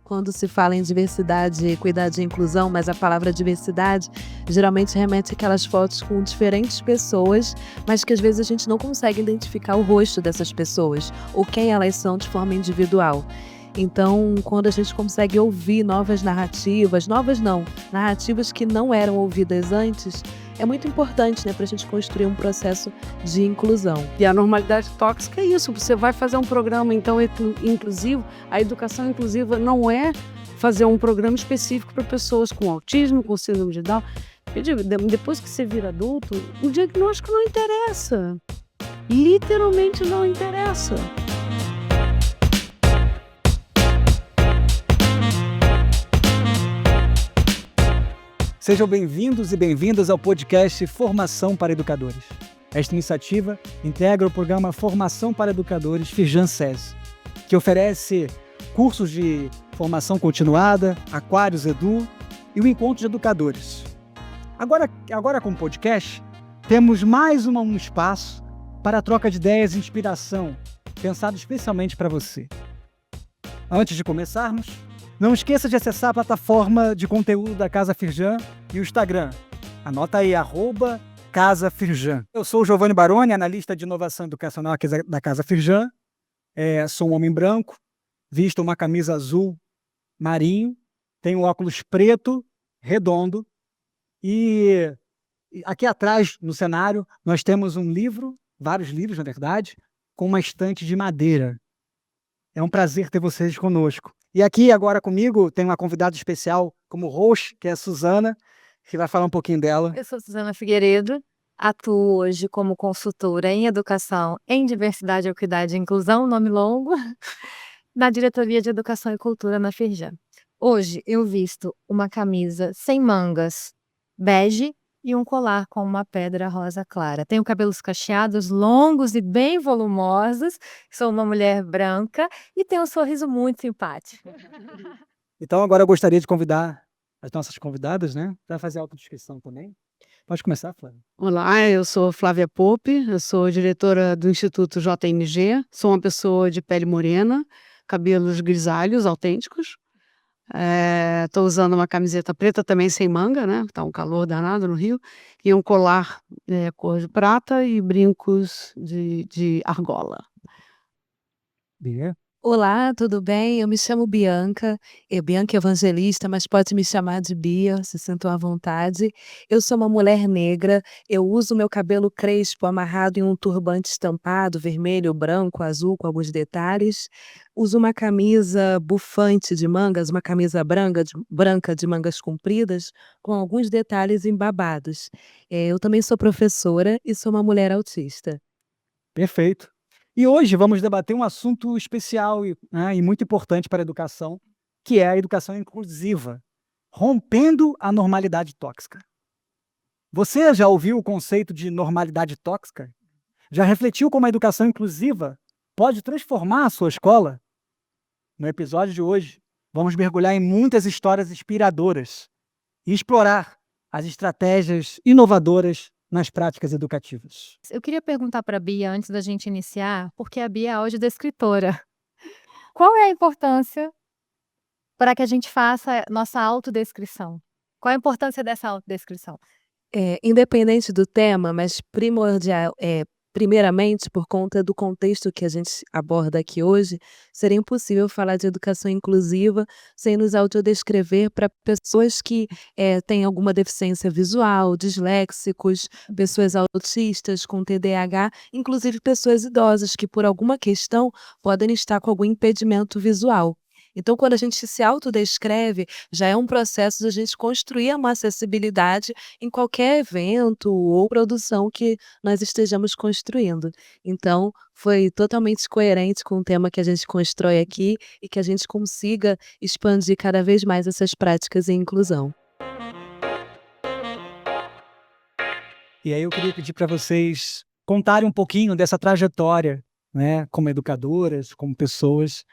quando se fala em diversidade, equidade e inclusão, mas a palavra diversidade geralmente remete àquelas fotos com diferentes pessoas, mas que às vezes a gente não consegue identificar o rosto dessas pessoas ou quem elas são de forma individual. Então, quando a gente consegue ouvir novas narrativas, novas não, narrativas que não eram ouvidas antes, é muito importante, né, para a gente construir um processo de inclusão. E a normalidade tóxica é isso, você vai fazer um programa, então, inclusivo, a educação inclusiva não é fazer um programa específico para pessoas com autismo, com síndrome de Down. Eu digo, depois que você vira adulto, o diagnóstico não interessa. Literalmente não interessa. Sejam bem-vindos e bem-vindas ao podcast Formação para Educadores. Esta iniciativa integra o programa Formação para Educadores Firjan-SESI, que oferece cursos de formação continuada, Aquários Edu e o Encontro de Educadores. Agora com o podcast, temos mais um espaço para a troca de ideias e inspiração, pensado especialmente para você. Antes de começarmos, não esqueça de acessar a plataforma de conteúdo da Casa Firjan e o Instagram. Anota aí, @Casa Firjan. Eu sou o Giovanni Baroni, analista de inovação educacional aqui da Casa Firjan. Sou um homem branco, visto uma camisa azul marinho, tenho óculos preto, redondo, e aqui atrás, no cenário, nós temos um livro, vários livros, na verdade, com uma estante de madeira. É um prazer ter vocês conosco. E aqui agora comigo tem uma convidada especial como host, que é a Suzana, que vai falar um pouquinho dela. Eu sou Suzana Figueiredo, atuo hoje como consultora em educação, em diversidade, equidade e inclusão, nome longo, na diretoria de educação e cultura na Firjan. Hoje eu visto uma camisa sem mangas, bege, e um colar com uma pedra rosa clara. Tenho cabelos cacheados, longos e bem volumosos, sou uma mulher branca e tenho um sorriso muito simpático. Então agora eu gostaria de convidar as nossas convidadas, né, para fazer a autodescrição também. Pode começar, Flávia. Olá, eu sou Flávia Pope, eu sou diretora do Instituto JNG, sou uma pessoa de pele morena, cabelos grisalhos, autênticos. Estou usando uma camiseta preta também sem manga, né? Tá um calor danado no Rio, e um colar cor de prata e brincos de argola. Bia. Olá, tudo bem? Eu me chamo Bianca, Bianca Evangelista, mas pode me chamar de Bia, se sintam à vontade. Eu sou uma mulher negra, eu uso meu cabelo crespo amarrado em um turbante estampado, vermelho, branco, azul, com alguns detalhes. Uso uma camisa bufante de mangas, uma camisa branca de mangas compridas, com alguns detalhes embabados. Eu também sou professora e sou uma mulher autista. Perfeito. E hoje vamos debater um assunto especial e muito importante para a educação, que é a educação inclusiva, rompendo a normalidade tóxica. Você já ouviu o conceito de normalidade tóxica? Já refletiu como a educação inclusiva pode transformar a sua escola? No episódio de hoje, vamos mergulhar em muitas histórias inspiradoras e explorar as estratégias inovadoras nas práticas educativas. Eu queria perguntar para a Bia, antes da gente iniciar, porque a Bia é audiodescritora. Qual é a importância para que a gente faça nossa autodescrição? Qual a importância dessa autodescrição? Independente do tema, mas primeiramente, por conta do contexto que a gente aborda aqui hoje, seria impossível falar de educação inclusiva sem nos autodescrever para pessoas que têm alguma deficiência visual, disléxicos, pessoas autistas com TDAH, inclusive pessoas idosas que por alguma questão podem estar com algum impedimento visual. Então, quando a gente se autodescreve, já é um processo de a gente construir uma acessibilidade em qualquer evento ou produção que nós estejamos construindo. Então, foi totalmente coerente com o tema que a gente constrói aqui e que a gente consiga expandir cada vez mais essas práticas em inclusão. E aí eu queria pedir para vocês contarem um pouquinho dessa trajetória, né, como educadoras, como pessoas,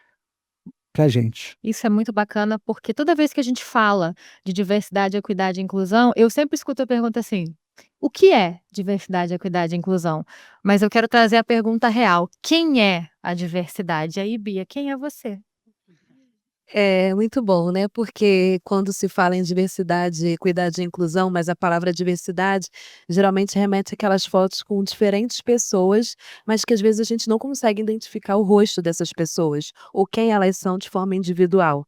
pra gente. Isso é muito bacana, porque toda vez que a gente fala de diversidade, equidade e inclusão, eu sempre escuto a pergunta assim: o que é diversidade, equidade e inclusão? Mas eu quero trazer a pergunta real: quem é a diversidade? E aí, Bia, quem é você? É muito bom, né, porque quando se fala em diversidade, equidade e inclusão, mas a palavra diversidade geralmente remete àquelas fotos com diferentes pessoas, mas que às vezes a gente não consegue identificar o rosto dessas pessoas, ou quem elas são de forma individual.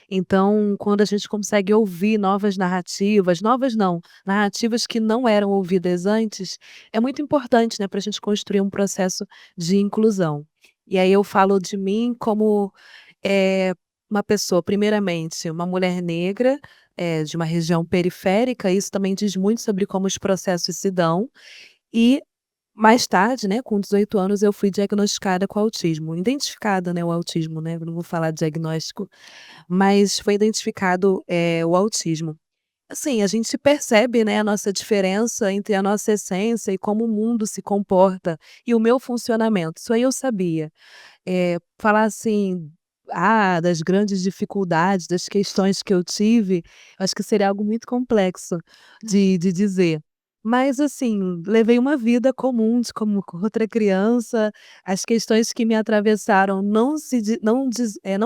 Então, quando a gente consegue ouvir novas narrativas, novas não, narrativas que não eram ouvidas antes, é muito importante, né, para a gente construir um processo de inclusão. E aí eu falo de mim como, eh uma pessoa, primeiramente, uma mulher negra, de uma região periférica, isso também diz muito sobre como os processos se dão, e mais tarde, né, com 18 anos, eu fui diagnosticada com autismo, identificada, né, o autismo, né, eu não vou falar diagnóstico, mas foi identificado, o autismo. Assim, a gente percebe, né, a nossa diferença entre a nossa essência e como o mundo se comporta, e o meu funcionamento, isso aí eu sabia. Falar assim, das grandes dificuldades, das questões que eu tive, acho que seria algo muito complexo de dizer. Mas assim, levei uma vida comum de como outra criança, as questões que me atravessaram não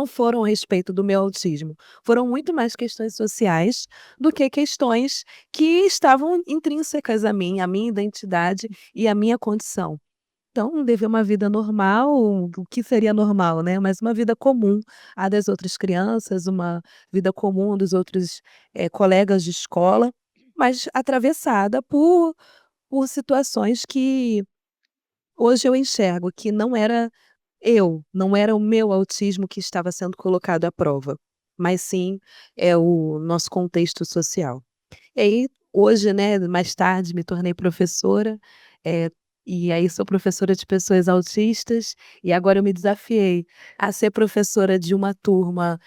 foram a respeito do meu autismo, foram muito mais questões sociais do que questões que estavam intrínsecas a mim, à minha identidade e à minha condição. Então, viver uma vida normal, o que seria normal, né, mas uma vida comum à das outras crianças, uma vida comum dos outros, colegas de escola, mas atravessada por situações que hoje eu enxergo que não era o meu autismo que estava sendo colocado à prova, mas sim, é o nosso contexto social. E aí, hoje, né, mais tarde me tornei professora, eh, e aí sou professora de pessoas autistas, e agora eu me desafiei a ser professora de uma turma,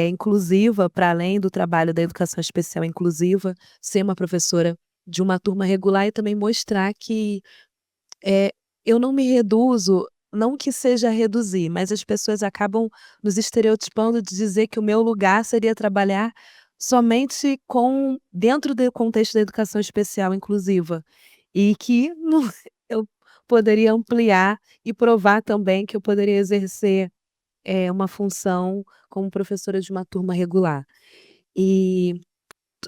inclusiva, para além do trabalho da educação especial inclusiva, ser uma professora de uma turma regular e também mostrar que, eu não me reduzo, não que seja reduzir, mas as pessoas acabam nos estereotipando de dizer que o meu lugar seria trabalhar somente com dentro do contexto da educação especial inclusiva, e que não eu poderia ampliar e provar também que eu poderia exercer, uma função como professora de uma turma regular. E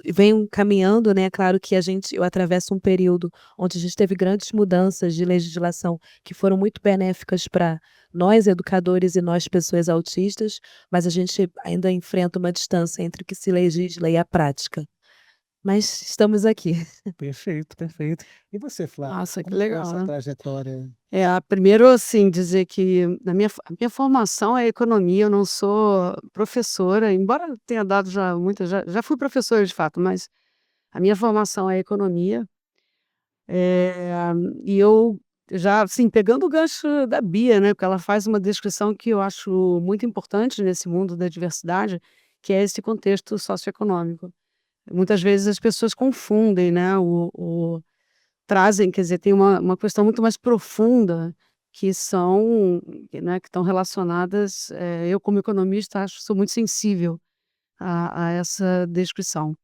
venho caminhando, né, claro que eu atravesso um período onde a gente teve grandes mudanças de legislação que foram muito benéficas para nós educadores e nós pessoas autistas, mas a gente ainda enfrenta uma distância entre o que se legisla e a prática. Mas estamos aqui. Perfeito, perfeito. E você, Flávia, Nossa, que como foi legal, essa né. trajetória? Primeiro, assim, dizer que a minha formação é economia, eu não sou professora, embora eu tenha dado já fui professora de fato, mas a minha formação é economia. E eu já, assim, pegando o gancho da Bia, né, porque ela faz uma descrição que eu acho muito importante nesse mundo da diversidade, que é esse contexto socioeconômico. Muitas vezes as pessoas confundem, né, trazem, quer dizer, tem uma questão muito mais profunda que são, né, que estão relacionadas, eu como economista sou muito sensível a essa descrição.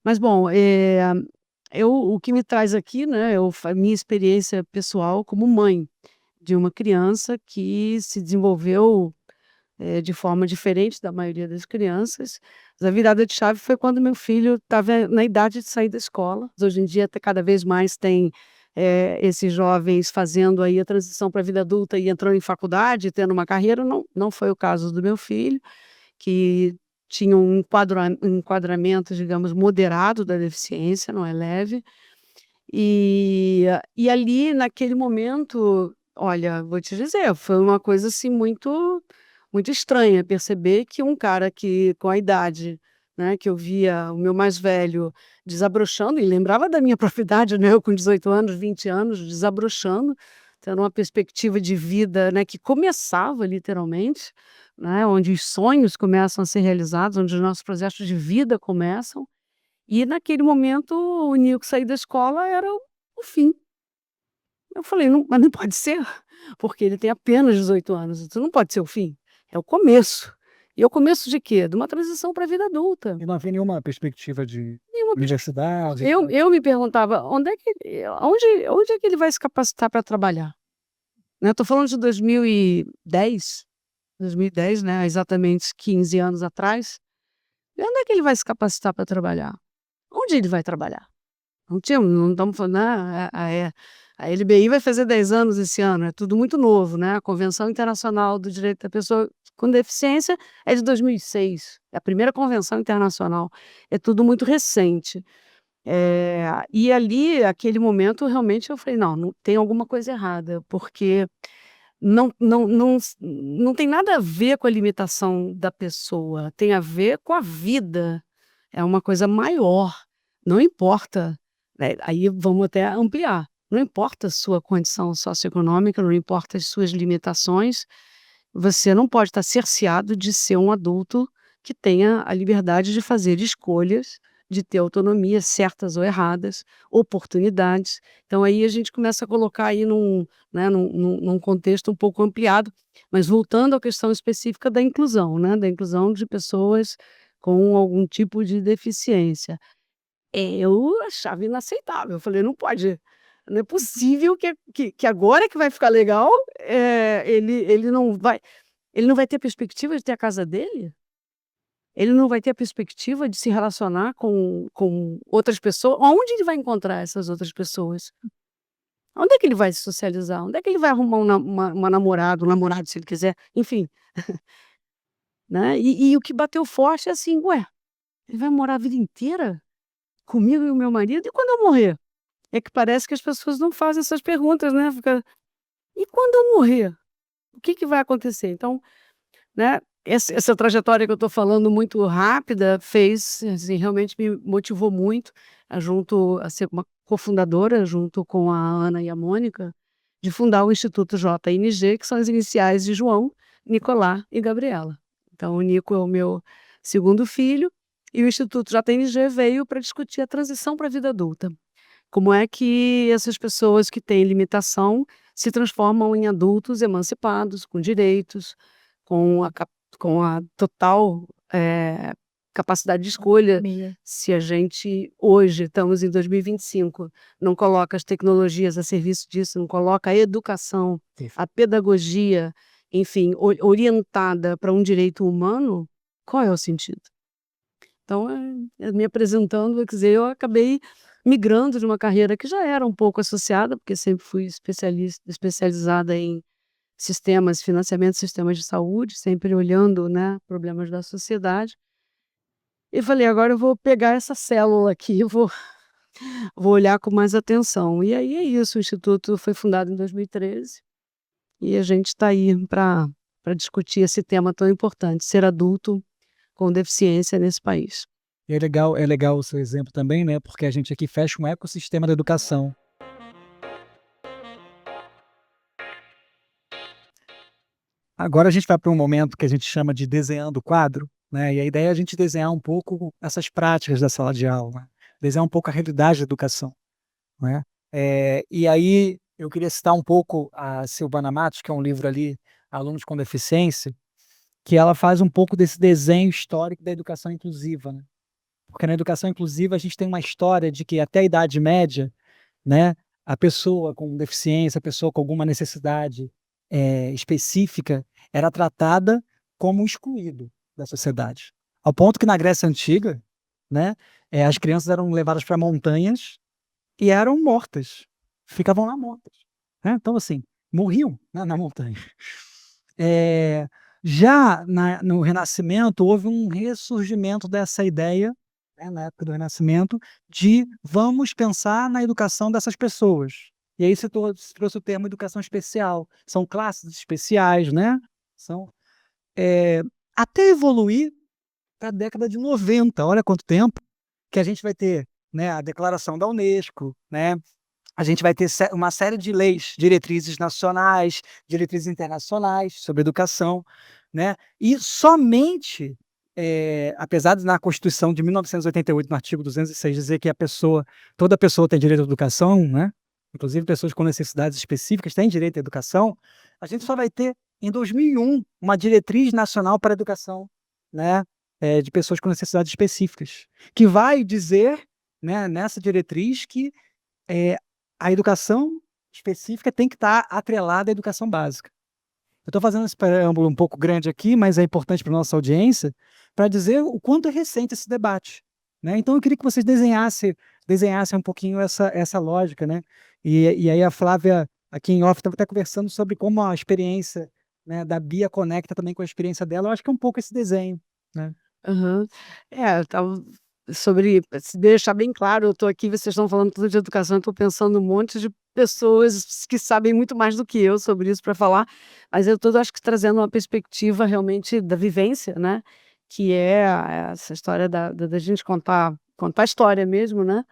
Mas bom, o que me traz aqui, né, a minha experiência pessoal como mãe de uma criança que se desenvolveu, de forma diferente da maioria das crianças. Mas a virada de chave foi quando meu filho estava na idade de sair da escola. Hoje em dia até cada vez mais tem, esses jovens fazendo aí a transição para a vida adulta e entrando em faculdade, tendo uma carreira. Não foi o caso do meu filho, que tinha um enquadramento, digamos, moderado da deficiência, não é leve. E ali naquele momento, olha, vou te dizer, foi uma coisa, assim, muito estranha perceber que um cara que com a idade, né, que eu via o meu mais velho desabrochando, e lembrava da minha própria idade, né, eu com 18 anos, 20 anos, desabrochando, tendo uma perspectiva de vida, né, que começava literalmente, né, onde os sonhos começam a ser realizados, onde os nossos projetos de vida começam. E naquele momento o Nilco sair da escola era o fim. Eu falei: "Não, mas não pode ser, porque ele tem apenas 18 anos, isso não pode ser o fim, é o começo". E é o começo de quê? De uma transição para a vida adulta. E não havia nenhuma perspectiva de Nenhuma pers universidade? eu me perguntava: onde é que ele vai se capacitar para trabalhar? Né, estou falando de 2010. 2010, né, há exatamente 15 anos atrás. E onde é que ele vai se capacitar para trabalhar? Onde ele vai trabalhar? Não estamos falando, a LBI vai fazer 10 anos esse ano, é tudo muito novo, né? A Convenção Internacional do Direito da Pessoa com Deficiência é de 2006, é a primeira convenção internacional, é tudo muito recente. E ali, aquele momento, realmente eu falei: "Não, tem alguma coisa errada", porque não tem nada a ver com a limitação da pessoa, tem a ver com a vida, é uma coisa maior, não importa, aí vamos até ampliar, não importa a sua condição socioeconômica, não importa as suas limitações, você não pode estar cerceado de ser um adulto que tenha a liberdade de fazer escolhas, de ter autonomia, certas ou erradas, oportunidades. Então aí a gente começa a colocar aí num contexto um pouco ampliado, mas voltando à questão específica da inclusão, né, da inclusão de pessoas com algum tipo de deficiência. Eu achava inaceitável, eu falei: não é possível que agora que vai ficar legal, ele não vai ter perspectiva de ter a casa dele? Ele não vai ter a perspectiva de se relacionar com outras pessoas? Aonde ele vai encontrar essas outras pessoas? Onde é que ele vai se socializar? Onde é que ele vai arrumar uma namorada, um namorado, se ele quiser? Enfim, né. E o que bateu forte é assim: "Ué, ele vai morar a vida inteira comigo e o meu marido? E quando eu morrer?" É que parece que as pessoas não fazem essas perguntas, né, fica: "E quando eu morrer, o que que vai acontecer?" Então, né, essa trajetória que eu estou falando muito rápida fez, assim, realmente me motivou muito a ser uma cofundadora, junto com a Ana e a Mônica, de fundar o Instituto JNG, que são as iniciais de João, Nicolás e Gabriela. Então o Nico é o meu segundo filho e o Instituto JNG veio para discutir a transição para a vida adulta. Como é que essas pessoas que têm limitação se transformam em adultos emancipados, com direitos, com a total, capacidade de escolha. Autonomia. Se a gente hoje, estamos em 2025, não coloca as tecnologias a serviço disso, não coloca a educação, a pedagogia, enfim, orientada para um direito humano, qual é o sentido? Então, me apresentando, quer dizer, eu acabei migrando de uma carreira que já era um pouco associada, porque sempre fui especializada em sistemas, financiamento de sistemas de saúde, sempre olhando, né, problemas da sociedade. E falei: "Agora eu vou pegar essa célula aqui, eu vou olhar com mais atenção". E aí é isso, o instituto foi fundado em 2013 e a gente está aí para discutir esse tema tão importante, ser adulto com deficiência nesse país. E é legal o seu exemplo também, né, porque a gente aqui fecha um ecossistema da educação. Agora a gente vai para um momento que a gente chama de desenhando o quadro, né, e a ideia é a gente desenhar um pouco essas práticas da sala de aula, né, desenhar um pouco a realidade da educação, né. E aí eu queria citar um pouco a Silvana Matos, que é um livro ali, Alunos com Deficiência, que ela faz um pouco desse desenho histórico da educação inclusiva, né. Porque na educação inclusiva a gente tem uma história de que até a Idade Média, né, a pessoa com deficiência, a pessoa com alguma necessidade, específica, era tratada como excluído da sociedade. Ao ponto que na Grécia Antiga, né, as crianças eram levadas para montanhas e eram mortas, ficavam lá mortas, né, então assim, morriam, né, na montanha. Eh, Já no Renascimento houve um ressurgimento dessa ideia, né, na época do Renascimento, de vamos pensar na educação dessas pessoas. E aí se trouxe o termo educação especial, são classes especiais, né, são, até evoluir para a década de 90, olha quanto tempo, que a gente vai ter, né, a declaração da Unesco, né, a gente vai ter uma série de leis, diretrizes nacionais, diretrizes internacionais sobre educação, né, e somente, apesar de na Constituição de 1988, no artigo 206, dizer que toda pessoa tem direito à educação, né, inclusive pessoas com necessidades específicas têm direito à educação, a gente só vai ter em 2001 uma diretriz nacional para a educação, né, de pessoas com necessidades específicas, que vai dizer, né, nessa diretriz que, eh, a educação específica tem que estar atrelada à educação básica. Eu estou fazendo esse preâmbulo um pouco grande aqui, mas é importante para a nossa audiência, para dizer o quanto é recente esse debate, né? Então eu queria que vocês desenhassem um pouquinho essa lógica, né? E aí a Flávia, aqui em off, estava até conversando sobre como a experiência, né, da Bia conecta também com a experiência dela. Eu acho que é um pouco esse desenho, né? Aham. Eu estava sobre se deixar bem claro, eu estou aqui, vocês estão falando tudo de educação, eu estou pensando um monte de pessoas que sabem muito mais do que eu sobre isso para falar, mas eu estou, acho que trazendo uma perspectiva realmente da vivência, né, que é essa história da gente contar a história mesmo, né,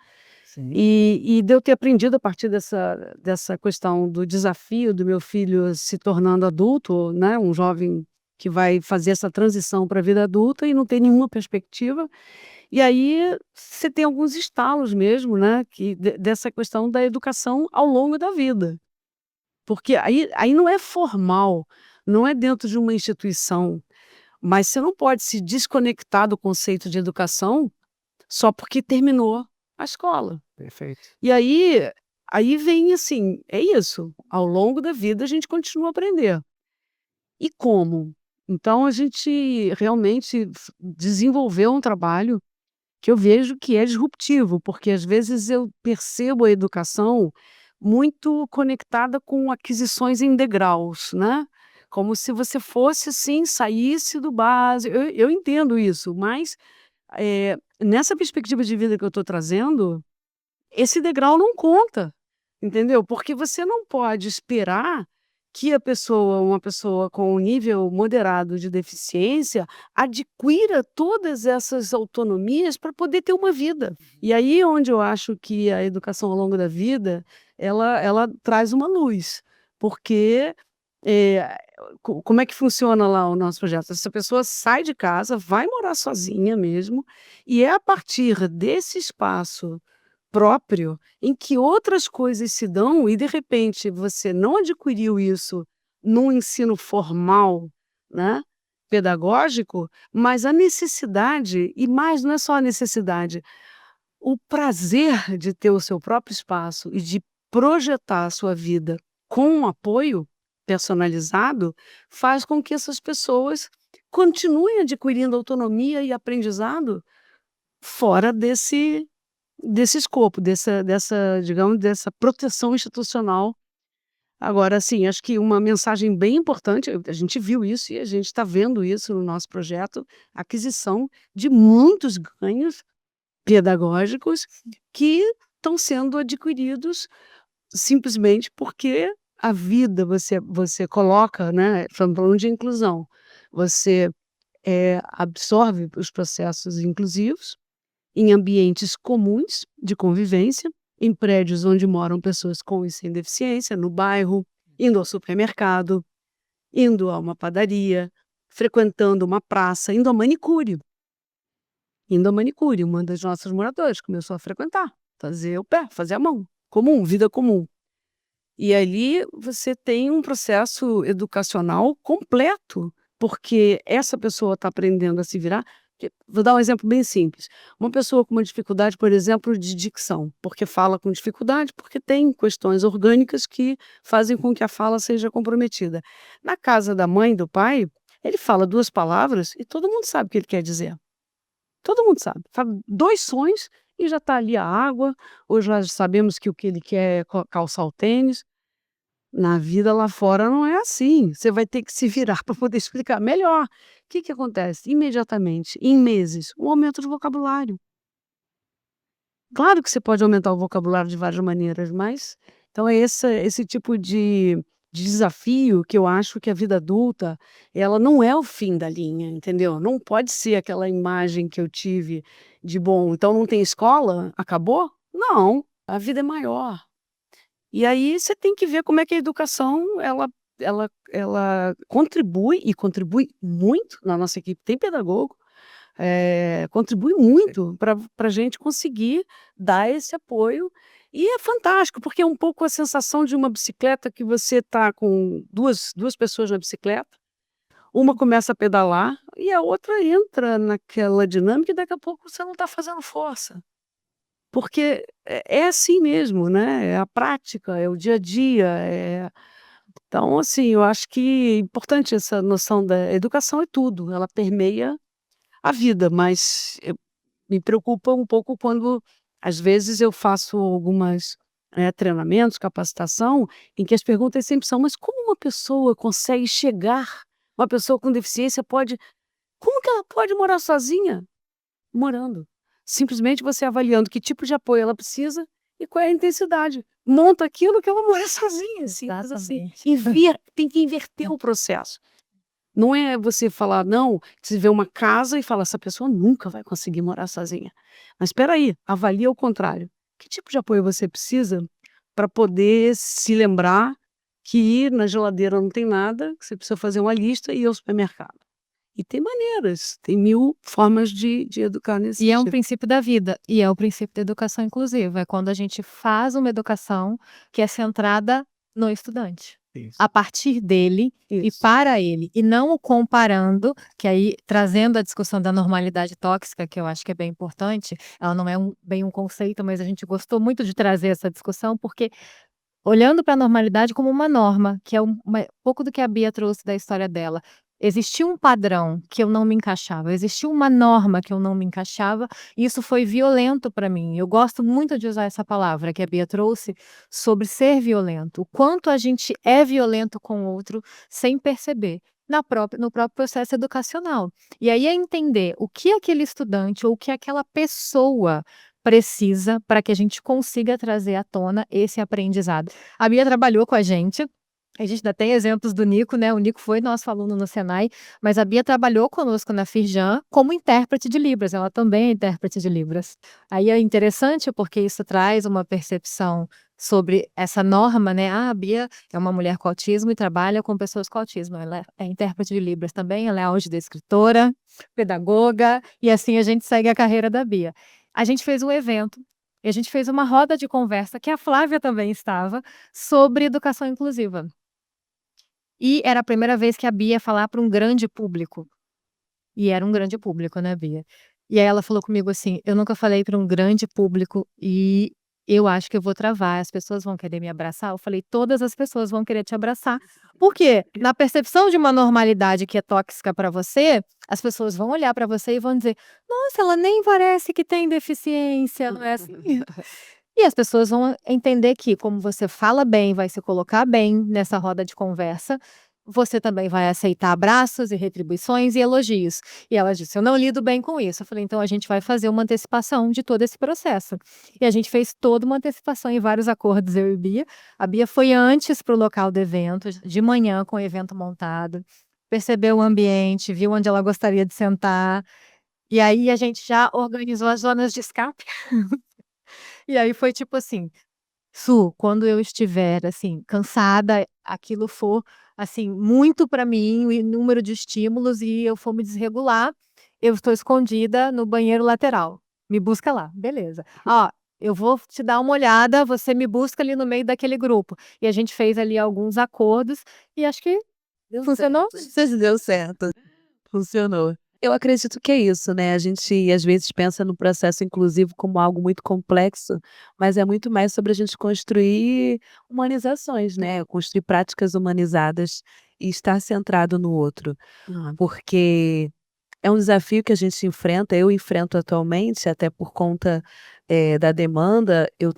Sim. e de eu ter aprendido a partir dessa questão do desafio do meu filho se tornando adulto, né, um jovem que vai fazer essa transição para a vida adulta e não tem nenhuma perspectiva. E aí você tem alguns estalos mesmo, né, que dessa questão da educação ao longo da vida. Porque aí não é formal, não é dentro de uma instituição, mas você não pode se desconectar do conceito de educação só porque terminou a escola. Perfeito. E aí vem assim, é isso, ao longo da vida a gente continua a aprender. E como? Então a gente realmente desenvolveu um trabalho que eu vejo que é disruptivo, porque às vezes eu percebo a educação muito conectada com aquisições em degraus, né? Como se você fosse assim, saísse do básico. Eu entendo isso, mas nessa perspectiva de vida que eu estou trazendo, esse degrau não conta, entendeu? Porque você não pode esperar que uma pessoa com um nível moderado de deficiência, adquira todas essas autonomias para poder ter uma vida. E aí onde eu acho que a educação ao longo da vida, ela traz uma luz, porque, eh, como é que funciona lá o nosso projeto? Essa pessoa sai de casa, vai morar sozinha mesmo, e é a partir desse espaço próprio, em que outras coisas se dão e de repente você não adquiriu isso num ensino formal, né, pedagógico, mas a necessidade, e mais não é só a necessidade, o prazer de ter o seu próprio espaço e de projetar a sua vida com um apoio personalizado, faz com que essas pessoas continuem adquirindo autonomia e aprendizado fora desse escopo, digamos, dessa proteção institucional. Agora, assim, acho que uma mensagem bem importante, a gente viu isso e a gente está vendo isso no nosso projeto, aquisição de muitos ganhos pedagógicos que estão sendo adquiridos simplesmente porque a vida você coloca, né, estamos falando de inclusão, você, absorve os processos inclusivos em ambientes comuns de convivência, em prédios onde moram pessoas com e sem deficiência, no bairro, indo ao supermercado, indo a uma padaria, frequentando uma praça, indo ao manicure, uma das nossas moradoras começou a frequentar, fazer o pé, fazer a mão, comum, vida comum. E ali você tem um processo educacional completo, porque essa pessoa está aprendendo a se virar. Vou dar um exemplo bem simples. Uma pessoa com uma dificuldade, por exemplo, de dicção, porque fala com dificuldade, porque tem questões orgânicas que fazem com que a fala seja comprometida. Na casa da mãe e do pai, ele fala duas palavras e todo mundo sabe o que ele quer dizer. Todo mundo sabe. Fala dois sons e já está ali a água, ou já sabemos que o que ele quer é calçar o tênis. Na vida lá fora não é assim, você vai ter que se virar para poder explicar melhor. O que que acontece? Imediatamente, em meses, um aumento de vocabulário. Claro que você pode aumentar o vocabulário de várias maneiras, mas então é esse tipo de desafio que eu acho que a vida adulta, ela não é o fim da linha, entendeu? Não pode ser aquela imagem que eu tive de: "Bom, então não tem escola? Acabou?". Não, a vida é maior. E aí você tem que ver como é que a educação ela contribui, e contribui muito, na nossa equipe tem pedagogo, contribui muito para a gente conseguir dar esse apoio, e é fantástico, porque é um pouco a sensação de uma bicicleta que você está com duas pessoas na bicicleta, uma começa a pedalar e a outra entra naquela dinâmica e daqui a pouco você não está fazendo força. Porque é assim mesmo, né, é a prática, é o dia a dia, Então, assim, eu acho que é importante essa noção da educação é tudo, ela permeia a vida, mas me preocupa um pouco quando, às vezes, eu faço algumas treinamentos, capacitação, em que as perguntas sempre são: mas como uma pessoa consegue chegar, uma pessoa com deficiência pode, como que ela pode morar sozinha? Morando. Simplesmente você avaliando que tipo de apoio ela precisa e qual é a intensidade. Monta aquilo que ela mora sozinha, simples assim. Exatamente. Tem que inverter o processo. Não é você falar, não, você vê uma casa e fala, essa pessoa nunca vai conseguir morar sozinha. Mas espera aí, avalia o contrário. Que tipo de apoio você precisa para poder se lembrar que na geladeira não tem nada, que você precisa fazer uma lista e ir ao supermercado. E tem maneiras, tem 1000 formas de educar nesse E é um sentido. princípio da vida, e é o princípio da educação inclusiva, é quando a gente faz uma educação que é centrada no estudante, Isso. a partir dele e Isso. para ele, e não o comparando, que aí trazendo a discussão da normalidade tóxica, que eu acho que é bem importante, ela não é bem um conceito, mas a gente gostou muito de trazer essa discussão, porque olhando para a normalidade como uma norma, que é pouco do que a Bia trouxe da história dela. Existia um padrão que eu não me encaixava, existia uma norma que eu não me encaixava, e isso foi violento para mim. Eu gosto muito de usar essa palavra que a Bia trouxe sobre ser violento, o quanto a gente é violento com o outro sem perceber. No próprio processo educacional. E aí é entender o que aquele estudante ou o que aquela pessoa precisa para que a gente consiga trazer à tona esse aprendizado. A Bia trabalhou com a gente ainda tem exemplos do Nico, né, o Nico foi nosso aluno no Senai, mas a Bia trabalhou conosco na Firjan como intérprete de Libras, ela também é intérprete de Libras. Aí é interessante porque isso traz uma percepção sobre essa norma, né, a Bia é uma mulher com autismo e trabalha com pessoas com autismo, ela é intérprete de Libras também, ela é audiodescritora, pedagoga, e assim a gente segue a carreira da Bia. A gente fez um evento, e a gente fez uma roda de conversa, que a Flávia também estava, sobre educação inclusiva. E era a primeira vez que a Bia ia falar para um grande público. E era um grande público, né, Bia? E aí ela falou comigo assim: "Eu nunca falei para um grande público e eu acho que eu vou travar, as pessoas vão querer me abraçar?" Eu falei: "Todas as pessoas vão querer te abraçar." Por quê? Na percepção de uma normalidade que é tóxica para você, as pessoas vão olhar para você e vão dizer: "Nossa, ela nem parece que tem deficiência, não é assim?" E as pessoas vão entender que, como você fala bem, vai se colocar bem nessa roda de conversa, você também vai aceitar abraços e retribuições e elogios. E ela disse: "Eu não lido bem com isso." Eu falei: "Então a gente vai fazer uma antecipação de todo esse processo." E a gente fez toda uma antecipação em vários acordos, eu e Bia. A Bia foi antes para o local do evento, de manhã com o evento montado, percebeu o ambiente, viu onde ela gostaria de sentar, e aí a gente já organizou as zonas de escape. E aí foi tipo assim: "Su, quando eu estiver, assim, cansada, aquilo for, assim, muito para mim, o número de estímulos e eu for me desregular, eu estou escondida no banheiro lateral. Me busca lá." Beleza. "Ó, eu vou te dar uma olhada, você me busca ali no meio daquele grupo." E a gente fez ali alguns acordos e acho que funcionou. Deu certo, funcionou. Eu acredito que é isso, né, a gente às vezes pensa no processo inclusivo como algo muito complexo, mas é muito mais sobre a gente construir humanizações, né, construir práticas humanizadas e estar centrado no outro. Porque é um desafio que a gente enfrenta, eu enfrento atualmente, até por conta, da demanda, eu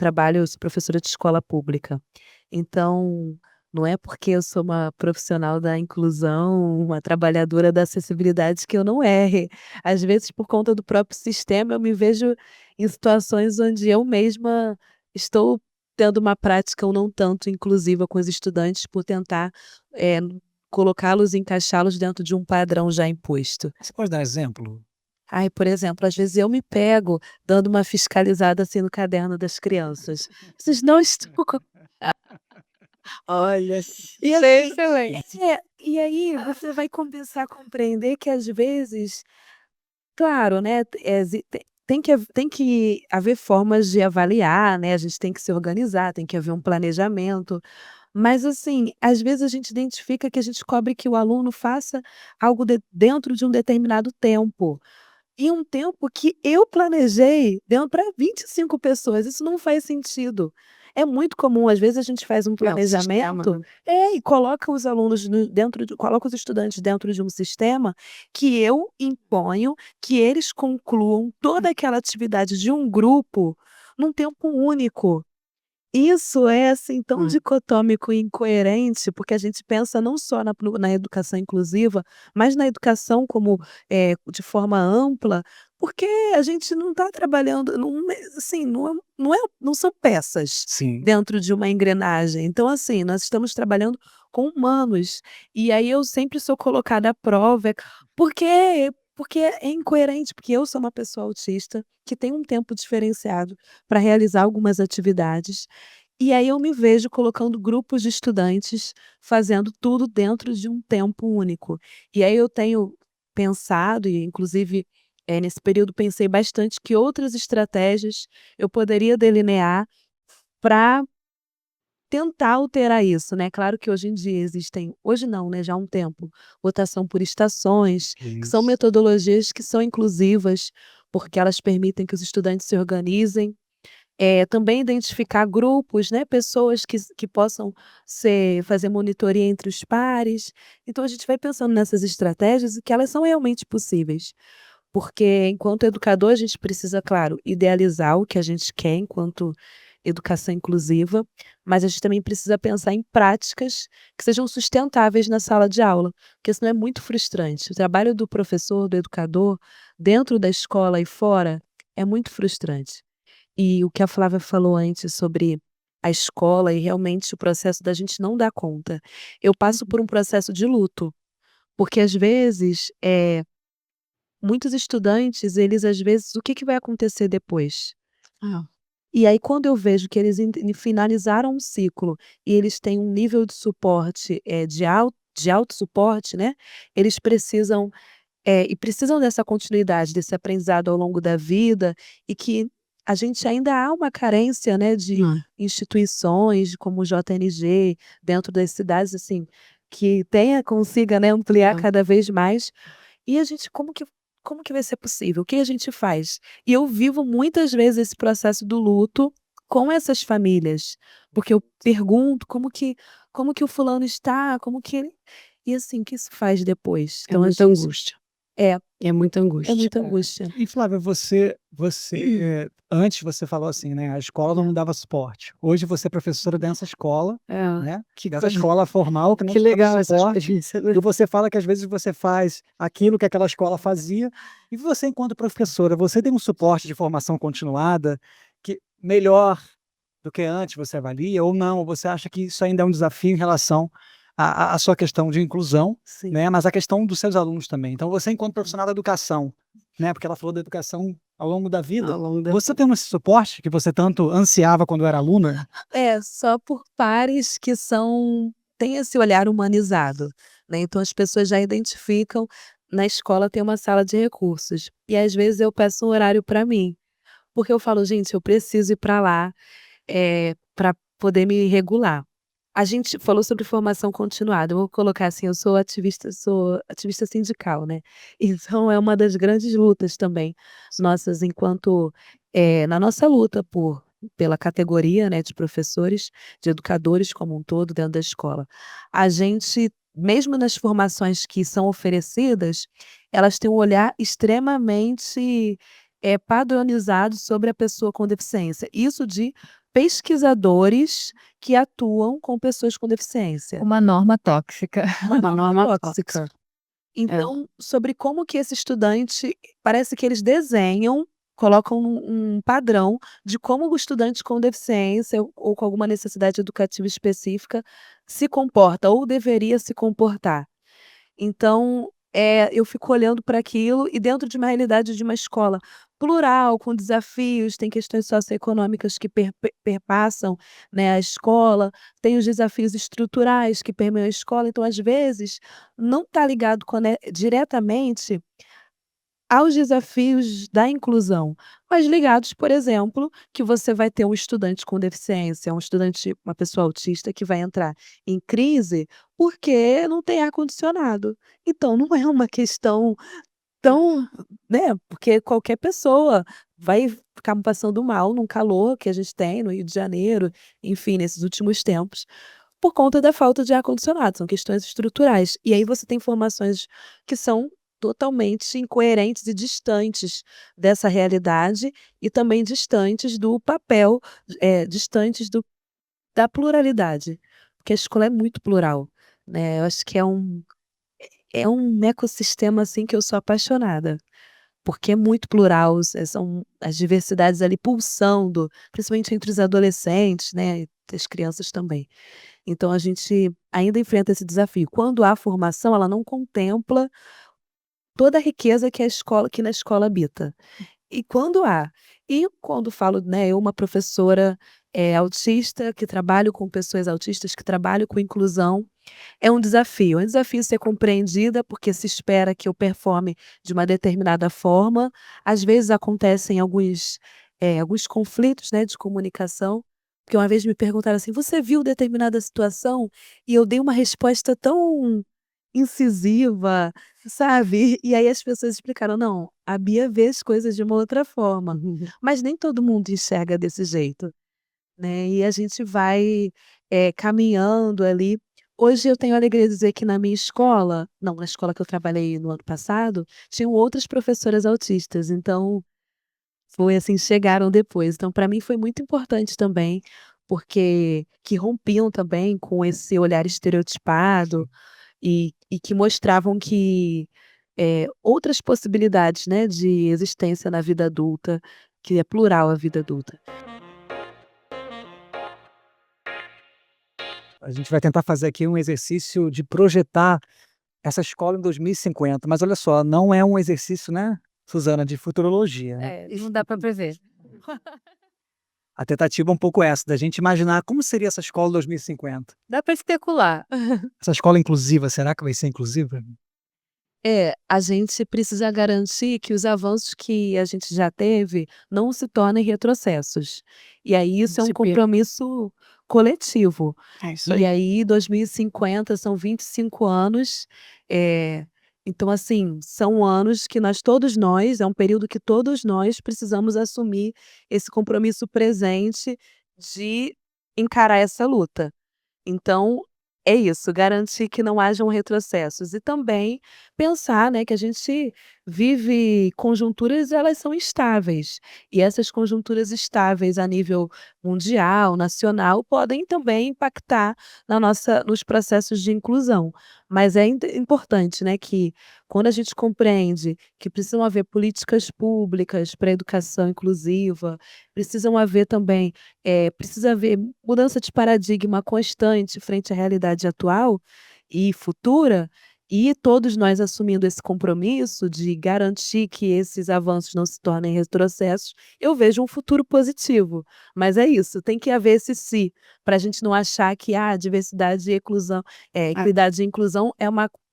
sou professora de escola pública. Então, não é porque eu sou uma profissional da inclusão, uma trabalhadora da acessibilidade que eu não erre. Às vezes, por conta do próprio sistema, eu me vejo em situações onde eu mesma estou tendo uma prática um não tanto inclusiva com os estudantes por tentar, eh, colocá-los e encaixá-los dentro de um padrão já imposto. Você pode dar exemplo? Ai, por exemplo, às vezes eu me pego dando uma fiscalizada, assim, no caderno das crianças. "Vocês não estão co" Olha, e assim Excelente. e aí você vai começar a compreender que às vezes, claro, né, tem que haver formas de avaliar, né, a gente tem que se organizar, tem que haver um planejamento, mas assim, às vezes a gente identifica que a gente cobre que o aluno faça algo dentro de um determinado tempo. E um tempo que eu planejei deu para 25 pessoas, isso não faz sentido. É muito comum, às vezes a gente faz um planejamento e coloca os alunos coloca os estudantes dentro de um sistema que eu imponho que eles concluam toda aquela atividade de um grupo num tempo único. Isso é, assim, tão dicotômico e incoerente, porque a gente pensa não só na educação inclusiva, mas na educação como, de forma ampla, porque a gente não está trabalhando não é assim, não são peças Sim. dentro de uma engrenagem. Então, assim, nós estamos trabalhando com humanos. E aí eu sempre sou colocada à prova, porque é incoerente, porque eu sou uma pessoa autista que tem um tempo diferenciado para realizar algumas atividades, e aí eu me vejo colocando grupos de estudantes fazendo tudo dentro de um tempo único. E aí eu tenho pensado e inclusive, nesse período pensei bastante que outras estratégias eu poderia delinear para tentar alterar isso, né. Claro que hoje em dia existem hoje não, né, já há um tempo, votação por estações, que são Isso. metodologias que são inclusivas, porque elas permitem que os estudantes se organizem. Também identificar grupos, né, pessoas que possam fazer monitoria entre os pares. Então a gente vai pensando nessas estratégias e que elas são realmente possíveis. Porque enquanto educador a gente precisa, claro, idealizar o que a gente quer enquanto educação inclusiva, mas a gente também precisa pensar em práticas que sejam sustentáveis na sala de aula, porque senão é muito frustrante. O trabalho do professor, do educador, dentro da escola e fora, é muito frustrante. E o que a Flávia falou antes sobre a escola e realmente o processo da gente não dar conta. Eu passo por um processo de luto, porque às vezes, muitos estudantes, eles às vezes o que que vai acontecer depois? Ah, E aí quando eu vejo que eles finalizaram um ciclo e eles têm um nível de suporte, de autossuporte, né, eles precisam dessa continuidade, desse aprendizado ao longo da vida e que a gente ainda há uma carência, né, de ah, instituições como o JNG dentro das cidades, assim, que consiga, né, ampliar ah. cada vez mais. E a gente como que vai ser possível? O que a gente faz? E eu vivo muitas vezes esse processo do luto com essas famílias, porque eu pergunto como que o fulano está, como que ele e assim, o que isso faz depois? É Então a muita gente angústia, é, é muita é angústia. muita angústia. E Flávia, antes você falou assim, né, a escola não dava suporte. Hoje você é professora dessa escola, É, né, que dessa coisa escola formal que não que te dava legal essa suporte, experiência, né. e você fala que às vezes você faz aquilo que aquela escola fazia, e você enquanto professora, você tem um suporte de formação continuada, que melhor do que antes você avalia ou não? Ou você acha que isso ainda é um desafio em relação à sua questão de inclusão, Sim. né, mas a questão dos seus alunos também. Então você enquanto profissional da educação, né, porque ela falou da educação ao longo da vida, Ao longo da você tem esse suporte que você tanto ansiava quando era aluna? É, só por pares que têm esse olhar humanizado, né, então as pessoas já identificam na escola tem uma sala de recursos, e às vezes eu peço um horário para mim, porque eu falo: "Gente, eu preciso ir para lá, para poder me regular". A gente falou sobre formação continuada, eu vou colocar assim, eu sou ativista sindical, né, então é uma das grandes lutas também nossas enquanto, na nossa luta pela categoria, né, de professores, de educadores como um todo dentro da escola. A gente, mesmo nas formações que são oferecidas, elas têm um olhar extremamente, padronizado sobre a pessoa com deficiência. Isso de pesquisadores que atuam com pessoas com deficiência. Uma norma tóxica. uma norma Tóxica. tóxica. É. Então, sobre como que esse estudante parece que eles colocam um padrão de como o estudante com deficiência ou com alguma necessidade educativa específica se comporta ou deveria se comportar. Então, eu fico olhando para aquilo e dentro de uma realidade de uma escola plural, com desafios, tem questões socioeconômicas que perpassam, né, a escola, tem os desafios estruturais que permeiam a escola, então às vezes não está ligado diretamente aos desafios da inclusão, mas ligados, por exemplo, que você vai ter um estudante com deficiência, uma pessoa autista que vai entrar em crise, porque não tem ar-condicionado. Então não é uma questão tão, né, porque qualquer pessoa vai ficar passando mal num calor que a gente tem no Rio de Janeiro, enfim, nesses últimos tempos, por conta da falta de ar-condicionado, são questões estruturais. E aí você tem informações que são totalmente incoerentes e distantes dessa realidade e também distantes do papel, distantes da pluralidade, porque a escola é muito plural, né, eu acho que é um ecossistema, assim, que eu sou apaixonada, porque é muito plural, são as diversidades ali pulsando, principalmente entre os adolescentes, né, e as crianças também. Então a gente ainda enfrenta esse desafio. Quando há formação, ela não contempla toda a riqueza que na escola habita. E quando falo, né, eu uma professora, autista, que trabalho com pessoas autistas, que trabalho com inclusão, é um desafio ser compreendida, porque se espera que eu performe de uma determinada forma. Às vezes acontecem alguns conflitos, né, de comunicação, porque uma vez me perguntaram assim: "Você viu determinada situação?" E eu dei uma resposta tão incisiva, sabe. E aí as pessoas explicaram: "Não, a Bia vê as coisas de uma outra forma", mas nem todo mundo enxerga desse jeito, né, e a gente vai, caminhando ali. Hoje eu tenho a alegria de dizer que na minha escola não, na escola que eu trabalhei no ano passado, tinham outras professoras autistas, então foi assim, chegaram depois. Então para mim foi muito importante também, porque que rompiam também com esse olhar estereotipado e que mostravam que, outras possibilidades, né, de existência na vida adulta, que é plural a vida adulta. A gente vai tentar fazer aqui um exercício de projetar essa escola em 2050, mas olha só, não é um exercício, né, Suzana, de futurologia, né. Não dá para prever. A tentativa é um pouco essa, da gente imaginar como seria essa escola em 2050. Dá para especular. Essa escola inclusiva, será que vai ser inclusiva? A gente precisa garantir que os avanços que a gente já teve não se tornem retrocessos. E aí isso é um Se per compromisso coletivo. É isso E aí. aí 2050 são 25 anos, então assim, são anos que todos nós, é um período que todos nós precisamos assumir esse compromisso presente de encarar essa luta. Então, é isso, garantir que não hajam retrocessos e também pensar, né, que a gente vive conjunturas, elas são instáveis, e essas conjunturas estáveis a nível mundial, nacional, podem também impactar nos processos de inclusão. Mas é importante, né, que quando a gente compreende que precisam haver políticas públicas para a educação inclusiva, precisa haver mudança de paradigma constante frente à realidade atual e futura, e todos nós assumindo esse compromisso de garantir que esses avanços não se tornem retrocessos, eu vejo um futuro positivo. Mas é isso, tem que haver esse "se", para a gente não achar que, diversidade e É. equidade e inclusão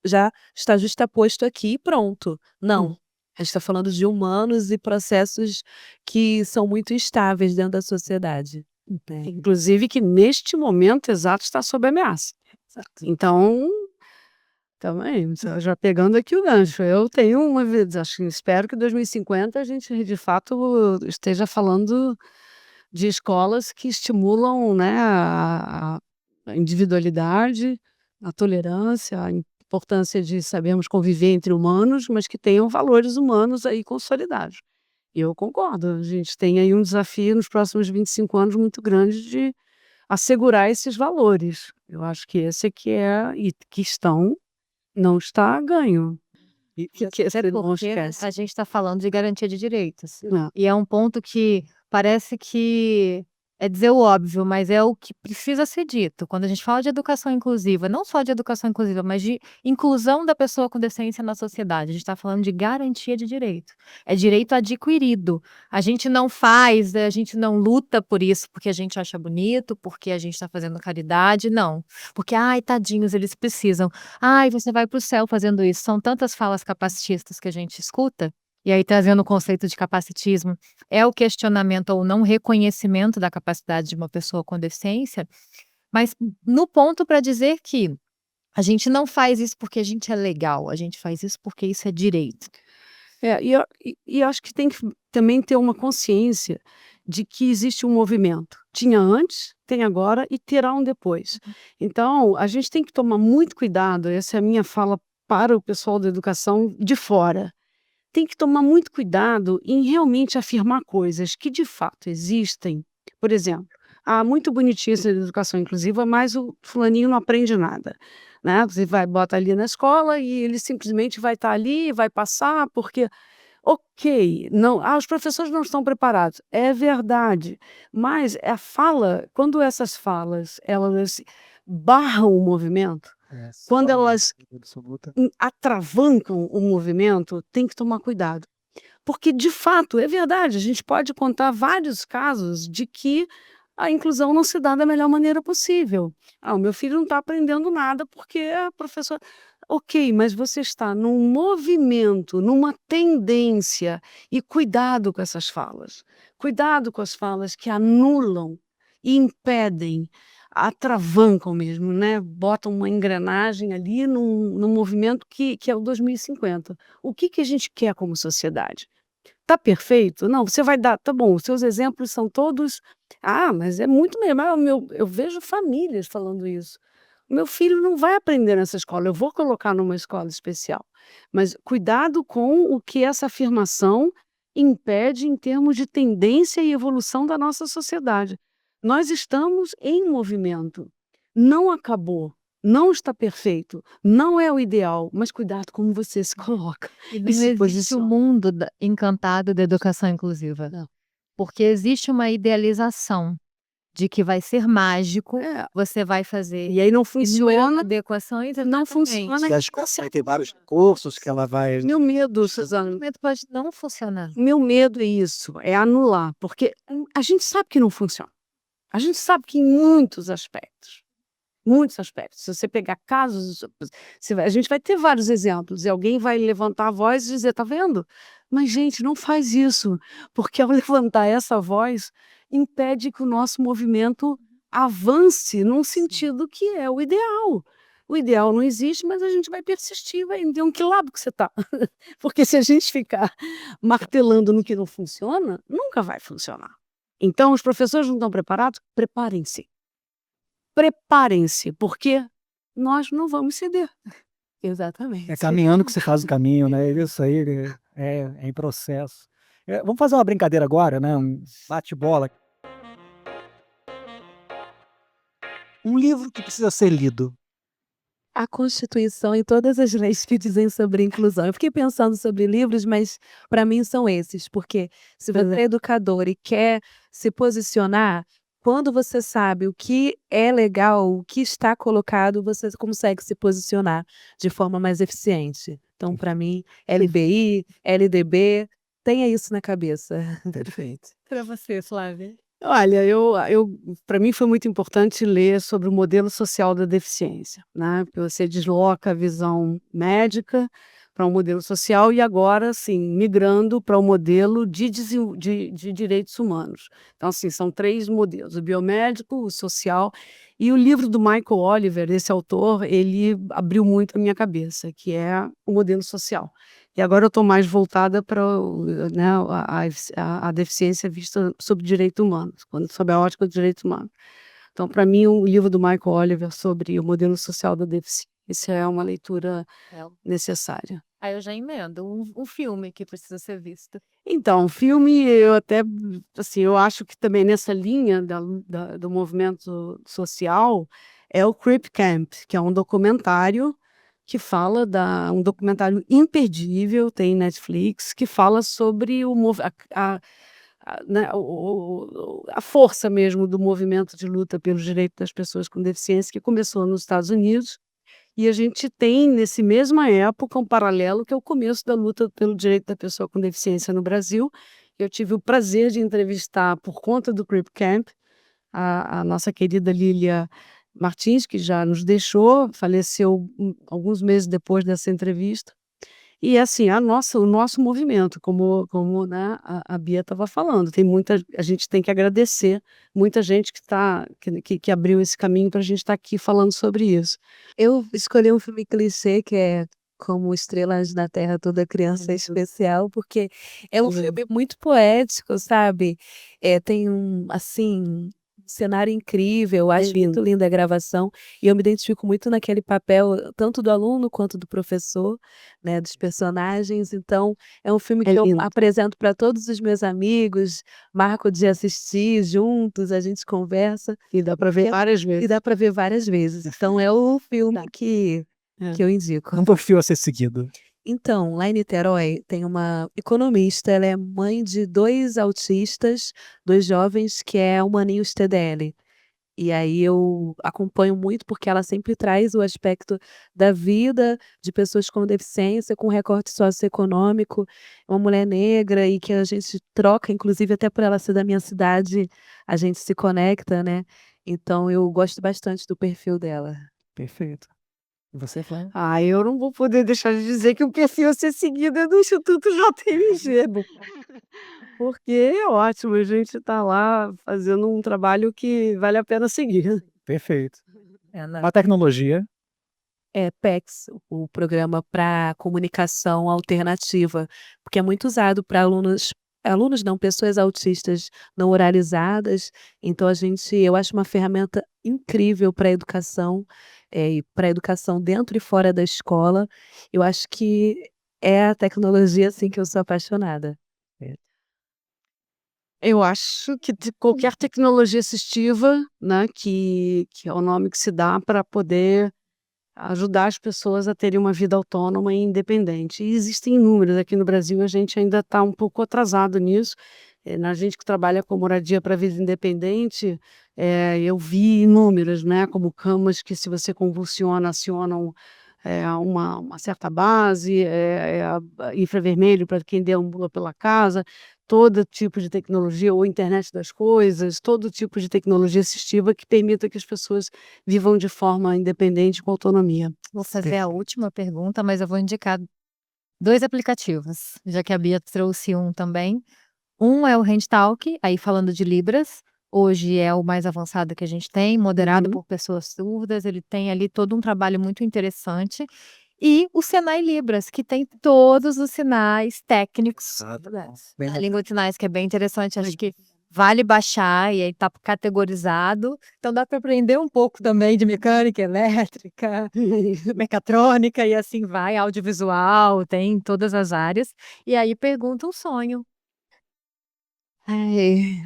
já está justaposto aqui e pronto. Hum. Não, a gente está falando de humanos e processos que são muito instáveis dentro da sociedade, né. Inclusive que neste momento exato está sob ameaça. Exato. Então, também, já pegando aqui o gancho, eu tenho uma vida, acho que espero que 2050 a gente de fato esteja falando de escolas que estimulam, né, a individualidade, a tolerância, a importância de sabermos conviver entre humanos, mas que tenham valores humanos aí consolidados. E eu concordo, a gente tem aí um desafio nos próximos 25 anos muito grande de assegurar esses valores. Eu acho que esse é que é e que não está a ganho. E Que Até você não porque esquece. a gente está falando de garantia de direitos. É. E é um ponto que parece que é dizer o óbvio, mas é o que precisa ser dito. Quando a gente fala de educação inclusiva, não só de educação inclusiva, mas de inclusão da pessoa com deficiência na sociedade, a gente está falando de garantia de direito. É direito adquirido. A gente não faz, a gente não luta por isso porque a gente acha bonito, porque a gente está fazendo caridade, não. Porque, ai, tadinhos, eles precisam. Ai, você vai para o céu fazendo isso. São tantas falas capacitistas que a gente escuta. E aí, trazendo o conceito de capacitismo, é o questionamento ou não reconhecimento da capacidade de uma pessoa com deficiência, mas no ponto para dizer que a gente não faz isso porque a gente é legal, a gente faz isso porque isso é direito. E acho que tem que também ter uma consciência de que existe um movimento. Tinha antes, tem agora e terá um depois. Então, a gente tem que tomar muito cuidado, essa é a minha fala para o pessoal da educação de fora. Tem que tomar muito cuidado em realmente afirmar coisas que de fato existem. Por exemplo, muito bonitinho essa educação inclusiva, mas o fulaninho não aprende nada, né? Você bota ali na escola e ele simplesmente vai estar ali, vai passar, porque ok, não, os professores não estão preparados. É verdade, mas a fala, quando essas falas, elas barram o movimento, quando elas absoluta. atravancam o movimento, tem que tomar cuidado. Porque, de fato, é verdade, a gente pode contar vários casos de que a inclusão não se dá da melhor maneira possível. O meu filho não está aprendendo nada porque a professora. Ok, mas você está num movimento, numa tendência, e cuidado com essas falas. Cuidado com as falas que anulam e impedem, atravancam mesmo, né? Botam uma engrenagem ali num movimento que é o 2050. O que a gente quer como sociedade? Tá perfeito? Não, você vai dar, tá bom, os seus exemplos são todos, mas é muito melhor, eu vejo famílias falando isso. O meu filho não vai aprender nessa escola, eu vou colocar numa escola especial. Mas cuidado com o que essa afirmação impede em termos de tendência e evolução da nossa sociedade. Nós estamos em movimento, não acabou, não está perfeito, não é o ideal, mas cuidado como você se coloca. E não E se existe o posiciona. mundo encantado da educação inclusiva. Não. Porque existe uma idealização de que vai ser mágico, você vai fazer E aí não inúmeras funciona, adequações, não exatamente. funciona. E a escola vai ter vários cursos que ela vai. Meu medo, O Suzana, momento pode não funcionar. meu medo é isso, é anular, porque a gente sabe que não funciona. A gente sabe que em muitos aspectos, se você pegar casos, a gente vai ter vários exemplos, e alguém vai levantar a voz e dizer, tá vendo? Mas, gente, não faz isso, porque ao levantar essa voz, impede que o nosso movimento avance num sentido que é o ideal. O ideal não existe, mas a gente vai persistir, vai entender que lado que você está. Porque se a gente ficar martelando no que não funciona, nunca vai funcionar. Então, os professores não estão preparados? Preparem-se. Preparem-se, porque nós não vamos ceder. Exatamente. É caminhando que você faz o caminho, né? Isso aí é em processo. Vamos fazer uma brincadeira agora, né? Um bate-bola. Um livro que precisa ser lido. A Constituição e todas as leis que dizem sobre inclusão. Eu fiquei pensando sobre livros, mas para mim são esses, porque se você é educador e quer se posicionar, quando você sabe o que é legal, o que está colocado, você consegue se posicionar de forma mais eficiente. Então, para mim, LBI, LDB, tenha isso na cabeça. Perfeito. Para você, Flávia. Olha, para mim foi muito importante ler sobre o modelo social da deficiência, né? Porque você desloca a visão médica para um modelo social e agora, assim, migrando para o modelo de direitos humanos. Então, assim, são 3 modelos: o biomédico, o social e o livro do Michael Oliver, esse autor, ele abriu muito a minha cabeça, que é o modelo social. E agora eu estou mais voltada para né, a deficiência vista sob direito humano, sob a ótica do direito humano. Então, para mim, o livro do Michael Oliver sobre o modelo social da deficiência é uma leitura necessária. Aí eu já emendo um filme que precisa ser visto. Então, o filme, eu até, assim, eu acho que também nessa linha do movimento social é o Crip Camp, que é um documentário que fala um documentário imperdível, tem Netflix, que fala sobre né, a força mesmo do movimento de luta pelos direitos das pessoas com deficiência, que começou nos Estados Unidos, e a gente tem, nesse mesma época, um paralelo, que é o começo da luta pelo direito da pessoa com deficiência no Brasil. Eu tive o prazer de entrevistar, por conta do Crip Camp, a nossa querida Lília Martins, que já nos deixou, faleceu alguns meses depois dessa entrevista. E assim, o nosso movimento, como né, a Bia estava falando, a gente tem que agradecer muita gente que abriu esse caminho para a gente estar aqui falando sobre isso. Eu escolhi um filme clichê que é como Estrelas na Terra, Toda Criança é Especial, porque é um filme muito poético, sabe? Tem assim, cenário incrível, acho muito linda a gravação, e eu me identifico muito naquele papel, tanto do aluno quanto do professor, né, dos personagens. Então, é um filme que eu apresento para todos os meus amigos, marco de assistir juntos, a gente conversa. E dá para ver várias E vezes. dá para ver várias vezes. Então, é o filme que eu indico. Um perfil a ser seguido. Então, lá em Niterói tem uma economista, ela é mãe de 2 autistas, 2 jovens, que é o Maninhos TDL. E aí eu acompanho muito, porque ela sempre traz o aspecto da vida de pessoas com deficiência, com recorte socioeconômico, uma mulher negra, e que a gente troca, inclusive até por ela ser da minha cidade, a gente se conecta, né. Então eu gosto bastante do perfil dela. Perfeito. E você, Flávia? Eu não vou poder deixar de dizer que o perfil a ser seguido é do Instituto JMG, porque é ótimo, a gente está lá fazendo um trabalho que vale a pena seguir. Perfeito. Ela Uma tecnologia. É PECS, o programa para comunicação alternativa, porque é muito usado para alunos não, pessoas autistas não oralizadas. Então eu acho uma ferramenta incrível para a educação, e para a educação dentro e fora da escola. Eu acho que é a tecnologia, assim, que eu sou apaixonada. Eu acho que de qualquer tecnologia assistiva, né, que é o nome que se dá para poder ajudar as pessoas a terem uma vida autônoma e independente. E existem inúmeras. Aqui no Brasil a gente ainda está um pouco atrasado nisso. Na gente que trabalha com moradia para vida independente, eu vi inúmeras, né, como camas que, se você convulsiona, acionam uma certa base, infravermelho para quem deambula pela casa, todo tipo de tecnologia, ou internet das coisas, todo tipo de tecnologia assistiva que permita que as pessoas vivam de forma independente, com autonomia. Vou fazer a última pergunta, mas eu vou indicar 2 aplicativos, já que a Bia trouxe um também. Um é o HandTalk, aí falando de Libras, hoje é o mais avançado que a gente tem, moderado por pessoas surdas, ele tem ali todo um trabalho muito interessante. E o Senai Libras, que tem todos os sinais técnicos da língua de sinais, que é bem interessante, acho que vale baixar, e aí tá categorizado, então dá para aprender um pouco também de mecânica elétrica, mecatrônica, e assim vai, audiovisual, tem todas as áreas. E aí pergunta um sonho. Ai,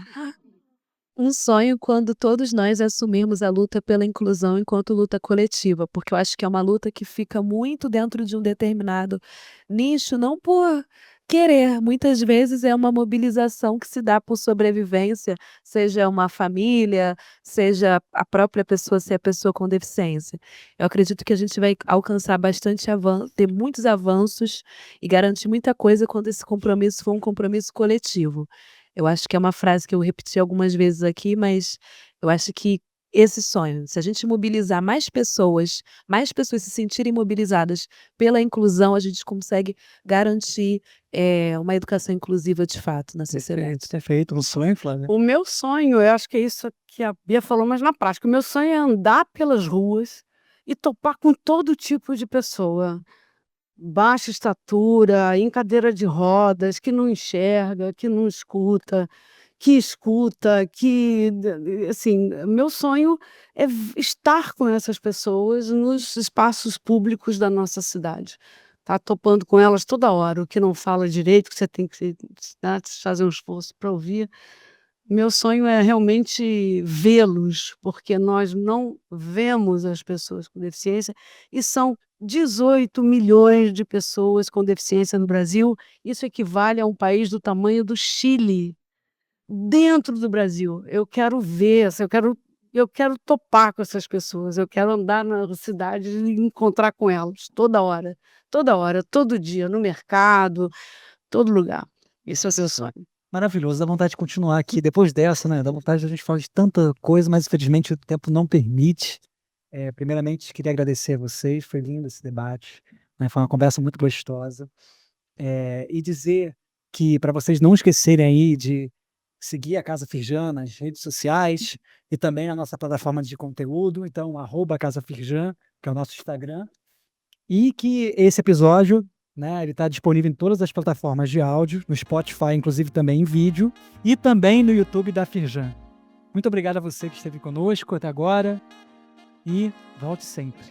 um sonho quando todos nós assumirmos a luta pela inclusão enquanto luta coletiva, porque eu acho que é uma luta que fica muito dentro de um determinado nicho, não por querer, muitas vezes é uma mobilização que se dá por sobrevivência, seja uma família, seja a própria pessoa ser a pessoa com deficiência. Eu acredito que a gente vai alcançar bastante avanço, ter muitos avanços e garantir muita coisa quando esse compromisso for um compromisso coletivo. Eu acho que é uma frase que eu repeti algumas vezes aqui, mas eu acho que esse sonho, se a gente mobilizar mais pessoas se sentirem mobilizadas pela inclusão, a gente consegue garantir, uma educação inclusiva de fato na sociedade. Perfeito. Um sonho, Flávia? O meu sonho, eu acho que é isso que a Bia falou, mas na prática, o meu sonho é andar pelas ruas e topar com todo tipo de pessoa. Baixa estatura, em cadeira de rodas, que não enxerga, que não escuta, assim, meu sonho é estar com essas pessoas nos espaços públicos da nossa cidade. Tá topando com elas toda hora, o que não fala direito, que você tem que, né, fazer um esforço para ouvir. Meu sonho é realmente vê-los, porque nós não vemos as pessoas com deficiência, e são 18 milhões de pessoas com deficiência no Brasil. Isso equivale a um país do tamanho do Chile, dentro do Brasil. Eu quero ver, assim, eu quero topar com essas pessoas, eu quero andar na cidade e encontrar com elas toda hora, todo dia, no mercado, todo lugar. Esse é o seu sonho. Maravilhoso, dá vontade de continuar aqui depois dessa, né? Dá vontade de a gente falar de tanta coisa, mas infelizmente o tempo não permite. Primeiramente, queria agradecer a vocês, foi lindo esse debate, né? Foi uma conversa muito gostosa. E dizer que, para vocês não esquecerem aí de seguir a Casa Firjan nas redes sociais e também na nossa plataforma de conteúdo, então @Casa Firjan, que é o nosso Instagram. e que esse episódio, né, ele está disponível em todas as plataformas de áudio, no Spotify, inclusive também em vídeo, e também no YouTube da Firjan. Muito obrigado a você que esteve conosco até agora e volte sempre.